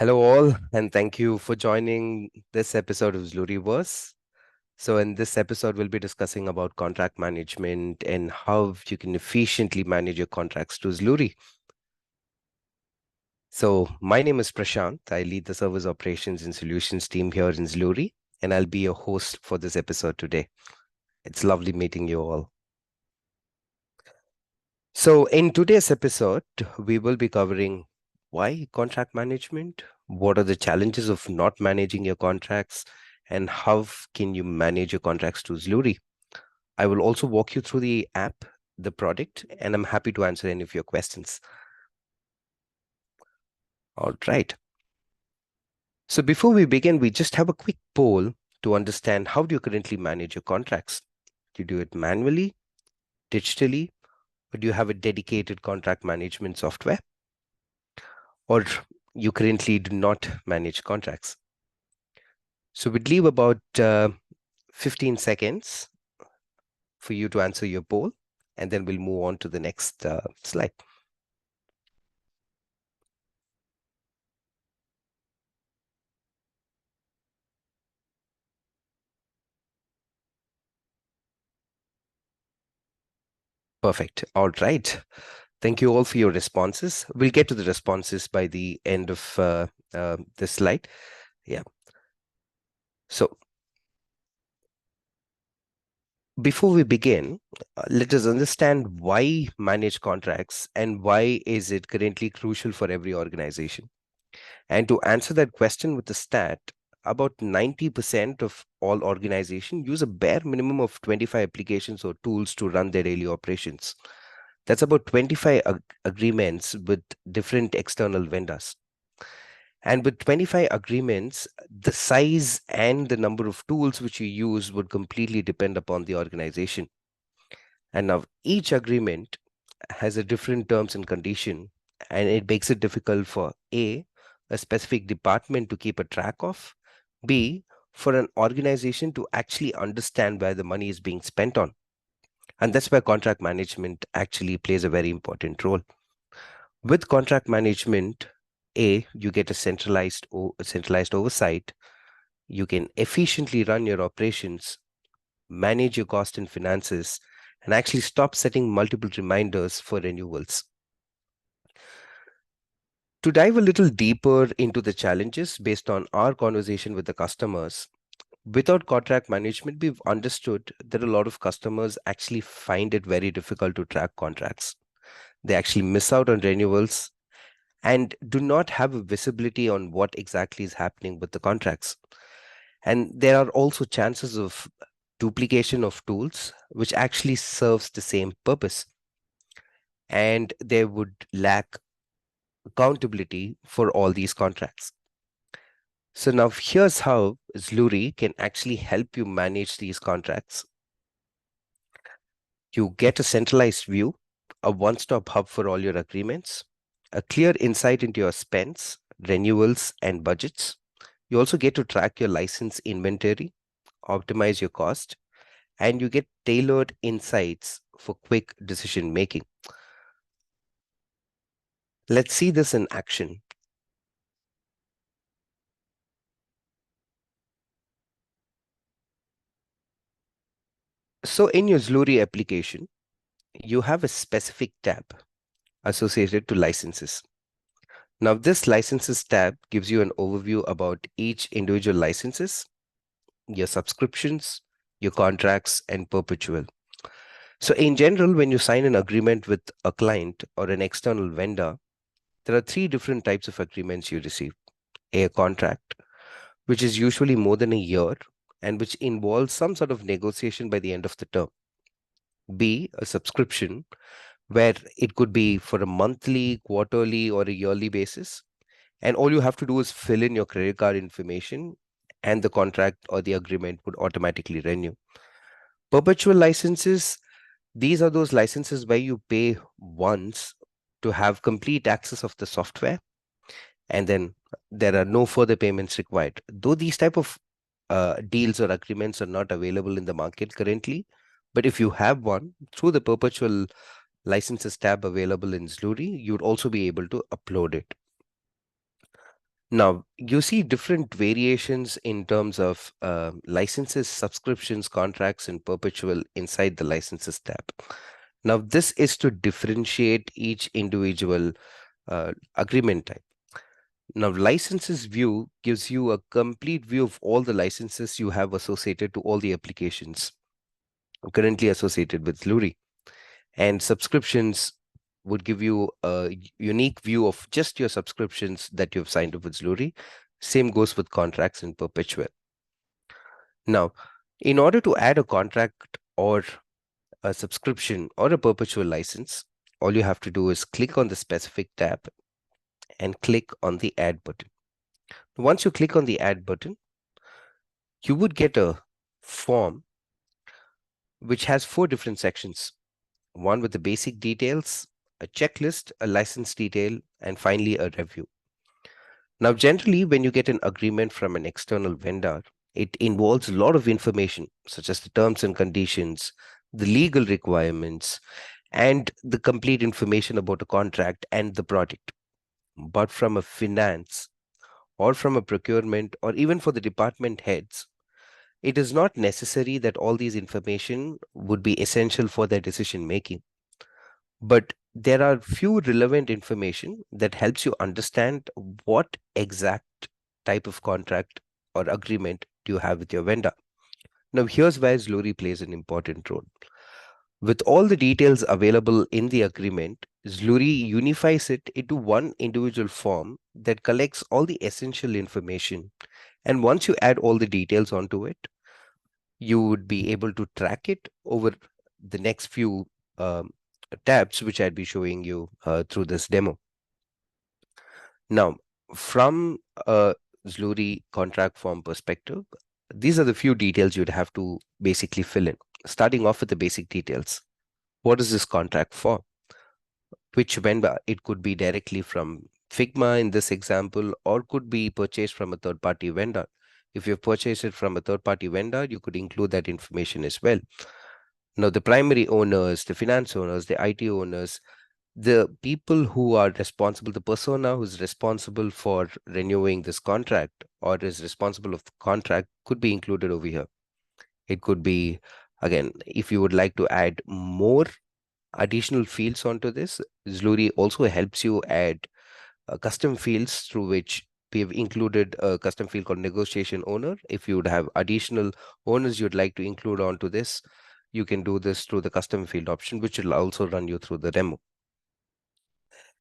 Hello, all, and thank you for joining this episode of Zluri. So, in this episode, we'll be discussing about contract management and how you can efficiently manage your contracts to Zluri. So, my name is Prashant. I lead the service operations and solutions team here in Zluri, and I'll be your host for this episode today. It's lovely meeting you all. So, in today's episode, we will be covering why contract management, what are the challenges of not managing your contracts, and how can you manage your contracts to Zluri. I will also walk you through the app, the product, and I'm happy to answer any of your questions. All right. So, before we begin, we just have a quick poll to understand how do you currently manage your contracts? Do you do it manually, digitally, or do you have a dedicated contract management software? Or you currently do not manage contracts? So we'd leave about 15 seconds for you to answer your poll, and then we'll move on to the next slide. Perfect. All right. Thank you all for your responses. We'll get to the responses by the end of this slide. Yeah. So before we begin, let us understand why manage contracts and why is it currently crucial for every organization. And to answer that question with a stat, about 90% of all organizations use a bare minimum of 25 applications or tools to run their daily operations. That's about 25 agreements with different external vendors. And with 25 agreements, the size and the number of tools which you use would completely depend upon the organization. And now each agreement has a different terms and condition, and it makes it difficult for a specific department to keep a track of, B, for an organization to actually understand where the money is being spent on. And that's where contract management actually plays a very important role. With contract management, you get a centralized oversight. You can efficiently run your operations, manage your cost and finances, and actually stop setting multiple reminders for renewals. To dive a little deeper into the challenges based on our conversation with the customers, without contract management, we've understood that a lot of customers actually find it very difficult to track contracts. They actually miss out on renewals and do not have a visibility on what exactly is happening with the contracts. And there are also chances of duplication of tools, which actually serves the same purpose. And they would lack accountability for all these contracts. So now here's how Zluri can actually help you manage these contracts. You get a centralized view, a one-stop hub for all your agreements, a clear insight into your spends, renewals, and budgets. You also get to track your license inventory, optimize your cost, and you get tailored insights for quick decision making. Let's see this in action. So in your Zluri application, you have a specific tab associated to licenses. Now, this licenses tab gives you an overview about each individual licenses, your subscriptions, your contracts, and perpetual. So in general, when you sign an agreement with a client or an external vendor, there are three different types of agreements you receive. A contract, which is usually more than a year and which involves some sort of negotiation by the end of the term. B, a subscription, where it could be for a monthly, quarterly, or a yearly basis. And all you have to do is fill in your credit card information, and the contract or the agreement would automatically renew. Perpetual licenses, these are those licenses where you pay once to have complete access of the software, and then there are no further payments required. Though these type of deals or agreements are not available in the market currently, but if you have one through the perpetual licenses tab available in Zluri, you'd also be able to upload it. Now, you see different variations in terms of licenses, subscriptions, contracts, and perpetual inside the licenses tab. Now, this is to differentiate each individual agreement type. Now, licenses view gives you a complete view of all the licenses you have associated to all the applications currently associated with Zluri. And subscriptions would give you a unique view of just your subscriptions that you've signed up with Zluri. Same goes with contracts and perpetual. Now, in order to add a contract or a subscription or a perpetual license, all you have to do is click on the specific tab and click on the add button. Once you click on the add button, you would get a form which has 4 different sections. One with the basic details, a checklist, a license detail, and finally a review. Now, generally, when you get an agreement from an external vendor, it involves a lot of information, such as the terms and conditions, the legal requirements, and the complete information about a contract and the product. But from a finance or from a procurement or even for the department heads, it is not necessary that all these information would be essential for their decision making. But there are few relevant information that helps you understand what exact type of contract or agreement do you have with your vendor. Now, here's where Zluri plays an important role. With all the details available in the agreement, Zluri unifies it into one individual form that collects all the essential information. And once you add all the details onto it, you would be able to track it over the next few tabs, which I'd be showing you through this demo. Now, from a Zluri contract form perspective, these are the few details you'd have to basically fill in. Starting off with the basic details. What is this contract for? Which vendor? It could be directly from Figma in this example, or could be purchased from a third-party vendor. If you've purchased it from a third-party vendor, you could include that information as well. Now, the primary owners, the finance owners, the IT owners, the people who are responsible, the persona who's responsible for renewing this contract or is responsible of the contract could be included over here. It could be, again, if you would like to add more additional fields onto this, Zluri also helps you add custom fields through which we have included a custom field called negotiation owner. If you would have additional owners you'd like to include onto this, you can do this through the custom field option, which will also run you through the demo.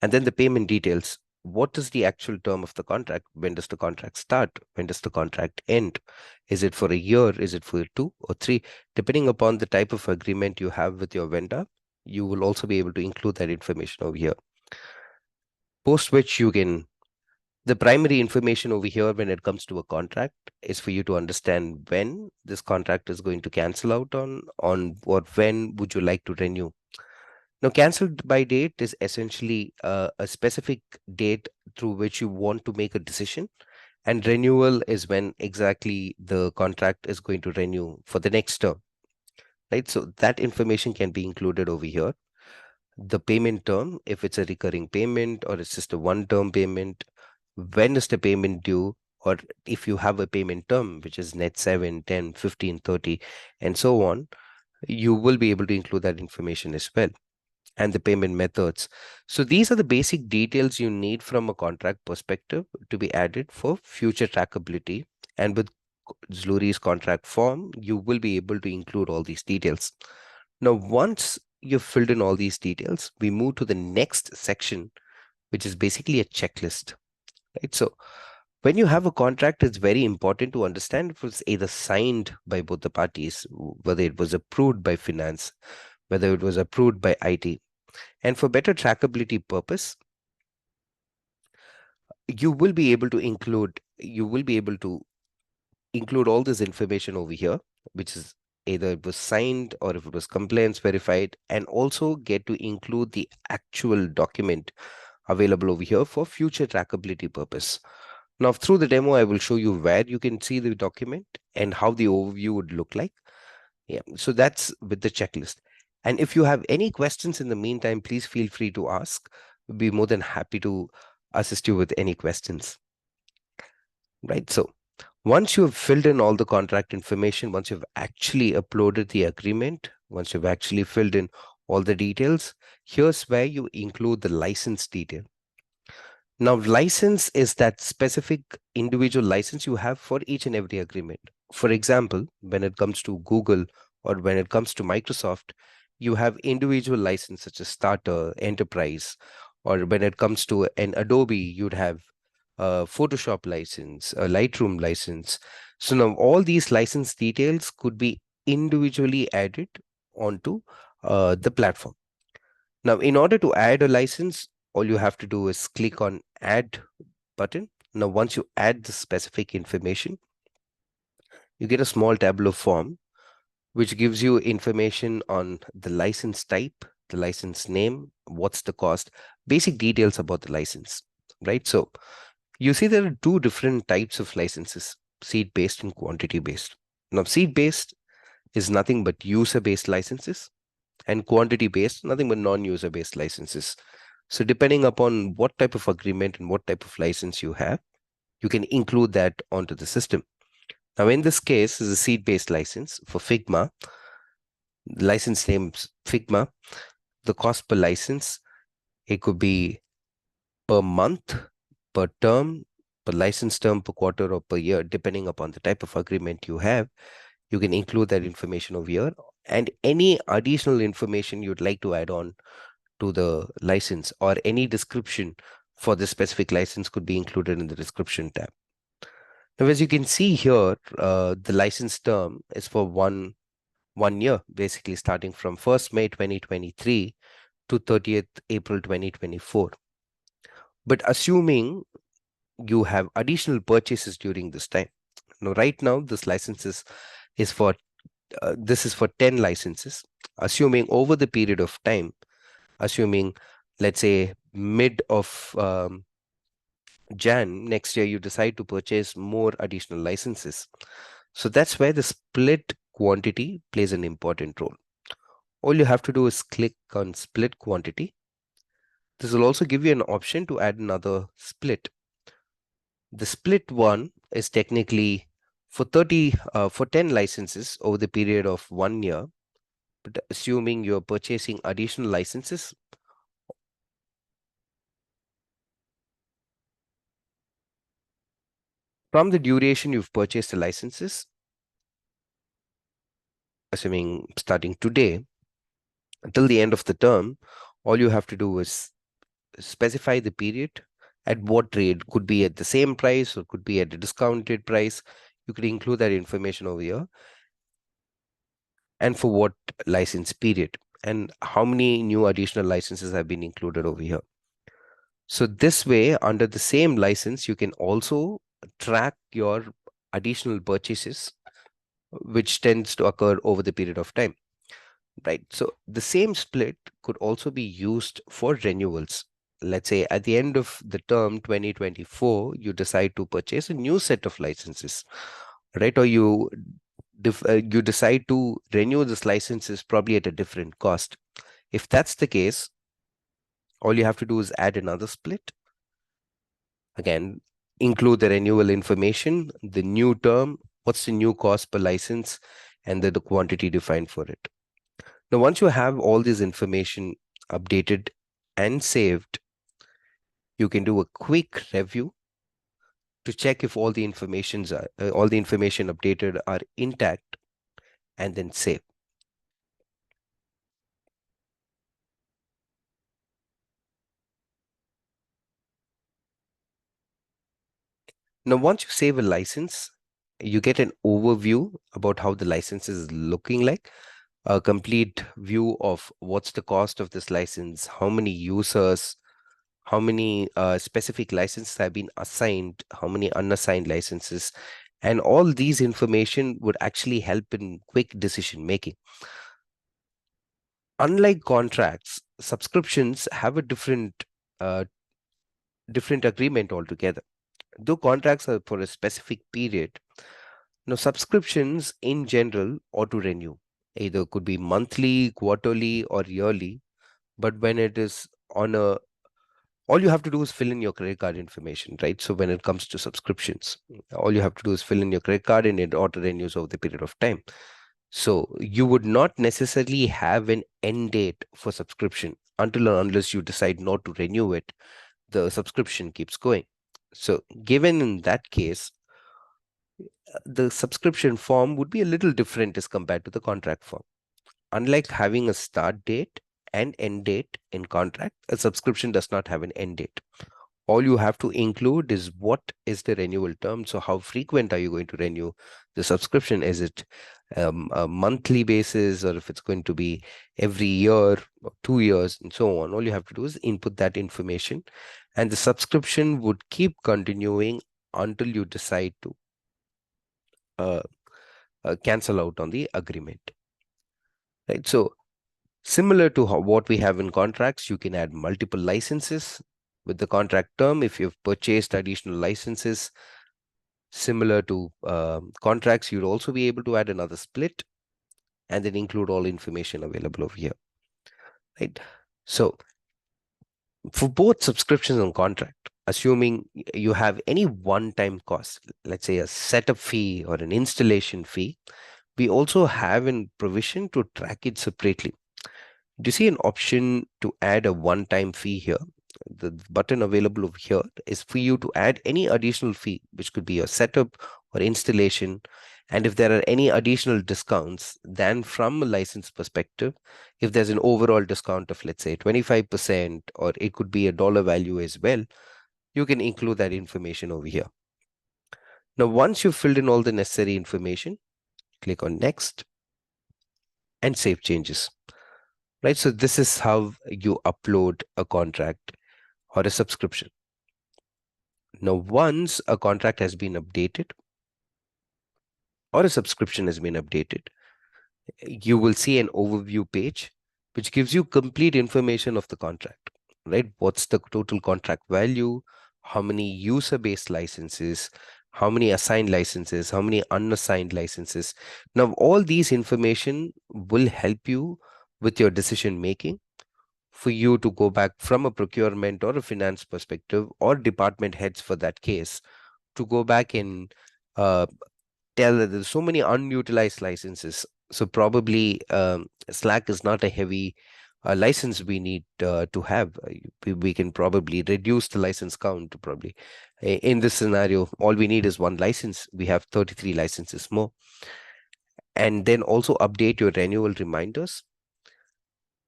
And then the payment details. What is the actual term of the contract? When does the contract start? When does the contract end? Is it for a year? Is it for 2 or 3? Depending upon the type of agreement you have with your vendor, you will also be able to include that information over here. Post which you can, the primary information over here when it comes to a contract is for you to understand when this contract is going to cancel out on or when would you like to renew. Now, canceled by date is essentially a specific date through which you want to make a decision, and renewal is when exactly the contract is going to renew for the next term, right? So that information can be included over here. The payment term, if it's a recurring payment or it's just a one-term payment, when is the payment due, or if you have a payment term, which is net 7, 10, 15, 30, and so on, you will be able to include that information as well. And the payment methods. So these are the basic details you need from a contract perspective to be added for future trackability. And with Zluri's contract form, you will be able to include all these details. Now, once you've filled in all these details, we move to the next section, which is basically a checklist, right? So when you have a contract, it's very important to understand if it's either signed by both the parties, whether it was approved by finance, whether it was approved by IT. And for better trackability purpose, you will be able to include all this information over here, which is either it was signed or if it was compliance verified, and also get to include the actual document available over here for future trackability purpose. Now, through the demo, I will show you where you can see the document and how the overview would look like. Yeah, so that's with the checklist. And if you have any questions in the meantime, please feel free to ask. We'll be more than happy to assist you with any questions. right? So once you have filled in all the contract information, once you've actually uploaded the agreement, once you've actually filled in all the details, here's where you include the license detail. Now, license is that specific individual license you have for each and every agreement. For example, when it comes to Google or when it comes to Microsoft, you have individual license such as Starter, Enterprise, or when it comes to an Adobe, you'd have a Photoshop license, a Lightroom license. So now all these license details could be individually added onto the platform. Now, in order to add a license, all you have to do is click on Add button. Now, once you add the specific information, you get a small tabular form which gives you information on the license type, the license name, what's the cost, basic details about the license, right? So you see there are two different types of licenses, seat-based and quantity-based. Now, seat-based is nothing but user-based licenses, and quantity-based, nothing but non-user-based licenses. So depending upon what type of agreement and what type of license you have, you can include that onto the system. Now, in this case, is a seat-based license for Figma. The license name's Figma. The cost per license, it could be per month, per term, per license term, per quarter, or per year, depending upon the type of agreement you have. You can include that information over here, and any additional information you'd like to add on to the license or any description for the specific license could be included in the description tab. Now, as you can see here, the license term is for one year, basically starting from 1st May 2023 to 30th April 2024. But assuming you have additional purchases during this time. Now, right now, this license is for this is for 10 licenses. Assuming over the period of time, assuming let's say mid of Jan next year, you decide to purchase more additional licenses. So that's where the split quantity plays an important role. All you have to do is click on split quantity. This will also give you an option to add another split. The split one is technically for 10 licenses over the period of 1 year, but assuming you're purchasing additional licenses, from the duration you've purchased the licenses, assuming starting today until the end of the term, all you have to do is specify the period, at what rate, could be at the same price or could be at a discounted price. You could include that information over here, and for what license period, and how many new additional licenses have been included over here. So this way, under the same license, you can also track your additional purchases, which tends to occur over the period of time, right? So the same split could also be used for renewals. Let's say at the end of the term 2024, you decide to purchase a new set of licenses, right? Or you decide to renew this licenses probably at a different cost. If that's the case, all you have to do is add another split. Again, include the renewal information, the new term, what's the new cost per license, and the quantity defined for it. Now, once you have all this information updated and saved, you can do a quick review to check if all the all the information updated are intact, and then save. Now, once you save a license, you get an overview about how the license is looking like, a complete view of what's the cost of this license, how many users, how many specific licenses have been assigned, how many unassigned licenses, and all these information would actually help in quick decision making. Unlike contracts, subscriptions have a uh, different agreement altogether. Though contracts are for a specific period, now subscriptions in general auto-renew. Either could be monthly, quarterly, or yearly. But when it is on a All you have to do is fill in your credit card information, right? So when it comes to subscriptions, all you have to do is fill in your credit card and it auto renews over the period of time. So you would not necessarily have an end date for subscription until or unless you decide not to renew it. The subscription keeps going. So given in that case, the subscription form would be a little different as compared to the contract form. Unlike having a start date and end date in contract, a subscription does not have an end date. All you have to include is what is the renewal term. So how frequent are you going to renew the subscription? Is it a monthly basis, or if it's going to be every year or 2 years and so on? All you have to do is input that information, and the subscription would keep continuing until you decide to uh, cancel out on the agreement. Right. So similar to what we have in contracts, you can add multiple licenses with the contract term. If you've purchased additional licenses, similar to contracts, you'd also be able to add another split and then include all information available over here. Right. So for both subscriptions and contract, assuming you have any one-time cost, let's say a setup fee or an installation fee, we also have in provision to track it separately. Do you see an option to add a one-time fee here? The button available over here is for you to add any additional fee, which could be a setup or installation. And if there are any additional discounts, then from a license perspective, if there's an overall discount of, let's say, 25%, or it could be a dollar value as well, you can include that information over here. Now, once you've filled in all the necessary information, click on Next and Save Changes. Right, so this is how you upload a contract or a subscription. Now, once a contract has been updated or a subscription has been updated, you will see an overview page which gives you complete information of the contract, right? What's the total contract value, how many user-based licenses, how many assigned licenses, how many unassigned licenses. Now, all these information will help you with your decision making, for you to go back from a procurement or a finance perspective, or department heads for that case, to go back and uh, tell that there's so many unutilized licenses. So probably Slack is not a heavy license we need to have. We can probably reduce the license count to probably, in this scenario, all we need is one license. We have 33 licenses more. And then also update your renewal reminders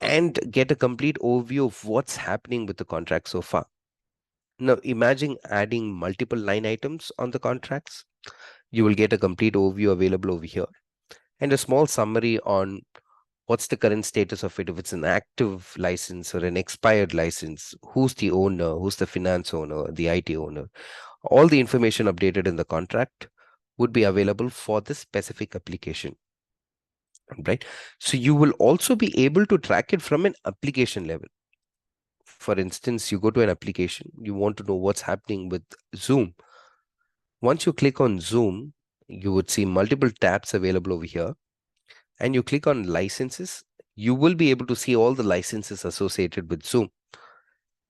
and get a complete overview of what's happening with the contract so far. Now, imagine adding multiple line items on the contracts. You will get a complete overview available over here and a small summary on what's the current status of it, if it's an active license or an expired license, who's the owner, who's the finance owner, the IT owner. All the information updated in the contract would be available for this specific application. Right. So you will also be able to track it from an application level. For instance, you go to an application, you want to know what's happening with Zoom. Once you click on Zoom, you would see multiple tabs available over here, and you click on licenses, you will be able to see all the licenses associated with Zoom.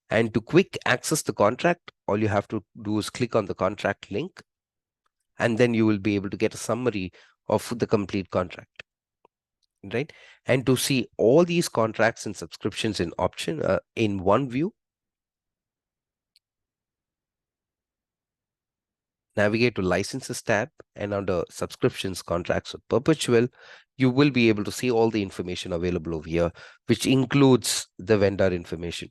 And to quick access the contract, all you have to do is click on the contract link, and then you will be able to get a summary of the complete contract. Right. And to see all these contracts and subscriptions in option in one view, navigate to licenses tab, and under subscriptions, contracts, or perpetual, you will be able to see all the information available over here, which includes the vendor information.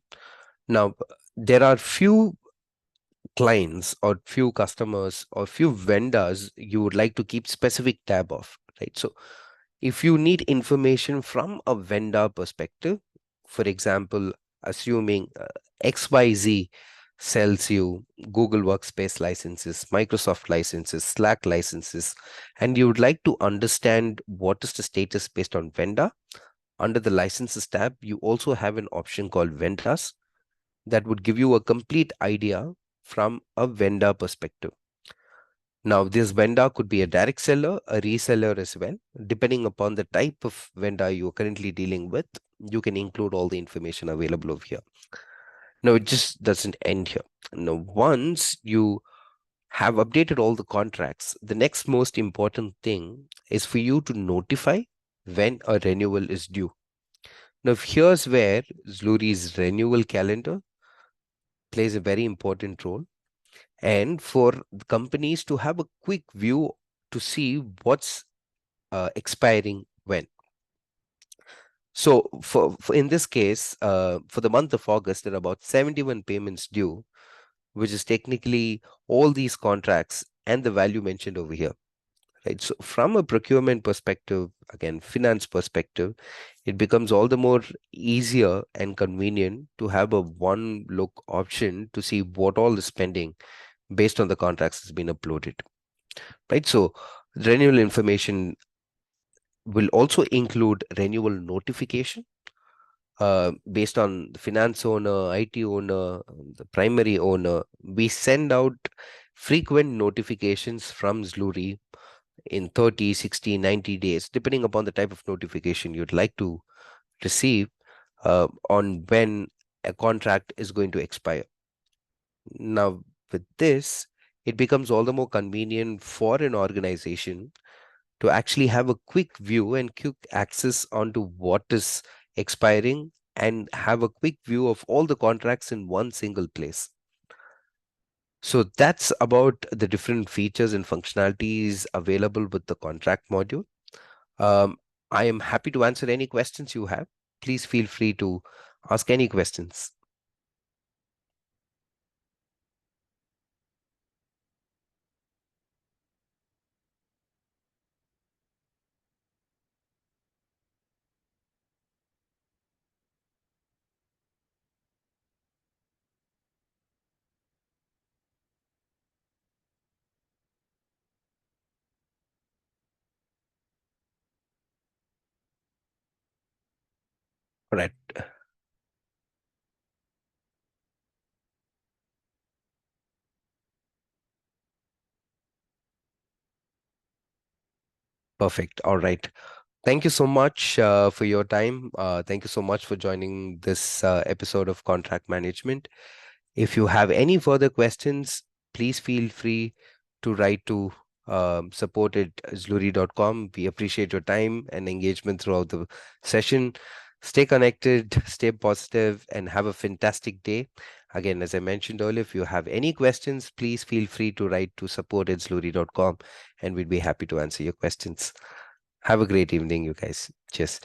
Now, there are few clients or few customers or few vendors you would like to keep specific tab of, right? So if you need information from a vendor perspective, for example, assuming XYZ sells you Google Workspace licenses, Microsoft licenses, Slack licenses, and you would like to understand what is the status based on vendor, under the licenses tab, you also have an option called vendors that would give you a complete idea from a vendor perspective. Now, this vendor could be a direct seller, a reseller as well. Depending upon the type of vendor you're currently dealing with, you can include all the information available over here. No, it just doesn't end here. Now, once you have updated all the contracts, the next most important thing is for you to notify when a renewal is due. Now, here's where Zluri's renewal calendar plays a very important role. And for the companies to have a quick view to see what's expiring when. So, for in this case, for the month of August, there are about 71 payments due, which is technically all these contracts and the value mentioned over here. Right. So from a procurement perspective, again, finance perspective, it becomes all the more easier and convenient to have a one look option to see what all is spending based on the contracts that's been uploaded. Right. So renewal information will also include renewal notification based on the finance owner, IT owner, the primary owner. We send out frequent notifications from Zluri in 30, 60, 90 days, depending upon the type of notification you'd like to receive on when a contract is going to expire. Now, with this, it becomes all the more convenient for an organization to actually have a quick view and quick access onto what is expiring and have a quick view of all the contracts in one single place. So that's about the different features and functionalities available with the contract module. Um, I am happy to answer any questions you have. Please feel free to ask any questions. All right. Perfect. All right. Thank you so much for your time. Thank you so much for joining this episode of Contract Management. If you have any further questions, please feel free to write to support at zluri.com. We appreciate your time and engagement throughout the session. Stay connected, stay positive, and have a fantastic day. Again, as I mentioned earlier, if you have any questions, please feel free to write to support at zluri.com, and we'd be happy to answer your questions. Have a great evening, you guys. Cheers.